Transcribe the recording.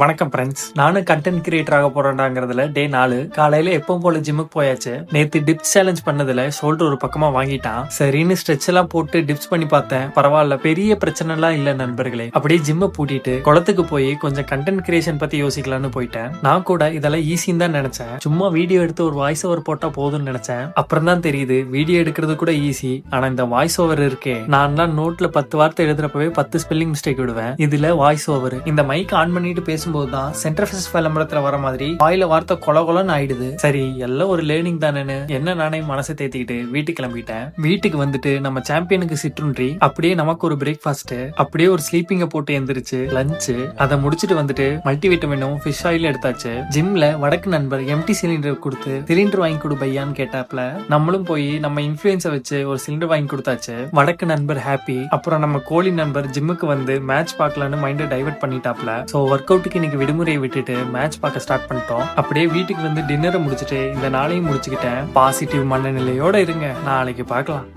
வணக்கம் ஃப்ரெண்ட்ஸ். நானும் content creator ஆக போறேன்டாங்கிறதுல டே 4 காலையில எப்பவும் போல ஜிம்முக்கு போயாச்சு. நேத்து டிப்ஸ் சேலஞ்ச் பண்ணதுல ஷோல்டர் ஒரு பக்கமா வாங்கிட்டான். சரின்னு ஸ்ட்ரெச் எல்லாம் போட்டு டிப்ஸ் பண்ணி பார்த்தேன். பரவாயில்ல, பெரிய பிரச்சனை எல்லாம் இல்ல நண்பர்களே. அப்படியே ஜிம்மை பூட்டிட்டு குளத்துக்கு போய் கொஞ்சம் கண்டென்ட் கிரியேஷன் பத்தி யோசிக்கலாம்னு போயிட்டேன். நான் கூட இதெல்லாம் ஈஸின்னு தான் நினைச்சேன். சும்மா வீடியோ எடுத்து ஒரு வாய்ஸ் ஓவர் போட்டா போதும்னு நினைச்சேன். அப்புறம் தான் தெரியுது வீடியோ எடுக்கிறது கூட ஈஸி. ஆனா இந்த வாய்ஸ் ஓவர் இருக்கே, நான் நோட்ல 10 வார்த்தை எழுதுறப்பவே 10 ஸ்பெல்லிங் மிஸ்டேக் விடுவேன். இதுல வாய்ஸ் ஓவர் இந்த மைக் ஆன் பண்ணிட்டு பேசும்போது தான் சென்டர்ஃபேஸ் விளம்பரத்துல வர மாதிரி வாயில வார்த்தை கொலன்னு ஆயிடுது. சரி, எல்லாம் ஒரு லேர்னிங் தானேன்னு என்ன நானே மனசை தேத்திக்கிட்டு வீட்டுக்கு கிளம்பிட்டேன். வீட்டுக்கு வந்துட்டு நம்ம சாம்பியனுக்கு சிற்றுண்டி, அப்படியே நமக்கு ஒரு பிரேக்ஃபாஸ்ட், அப்படியே ஒரு ஸ்லீப்பிங்க போட்டு எந்திரிச்சு லஞ்ச், அதை முடிச்சுட்டு வந்துட்டு மல்டிவிட்டமினும் ஃபிஷ் ஆயில் எடுத்தாச்சு. ஜிம்ல வடக்கு நண்பர் எம்டி சிலிண்டர் கொடுத்து சிலிண்டர் வாங்கி கொடு பையான்னு கேட்டாப்ல நம்மளும் போய் நம்ம இன்ஃபுளுன்ஸை வச்சு ஒரு சிலிண்டர் வாங்கி கொடுத்தாச்சு. வடக்கு நண்பர் ஹாப்பி. அப்புறம் நம்ம கோழி நண்பர் ஜிம்முக்கு வந்து மேட்ச் பார்க்கலான்னு மைண்டை டைவர்ட் பண்ணிட்டாப்ல. சோ ஒர்க் அவுட்டுக்கு இன்னைக்கு விடுமுறையை விட்டுட்டு மேட்ச் பார்க்க ஸ்டார்ட் பண்ணிட்டோம். அப்படியே வீட்டுக்கு வந்து டின்னரை முடிச்சுட்டு இந்த நாளையும் முடிச்சுக்கிட்டேன். பாசிட்டிவ் மனநிலையோட இருங்க, நாளைக்கு பார்க்கலாம்.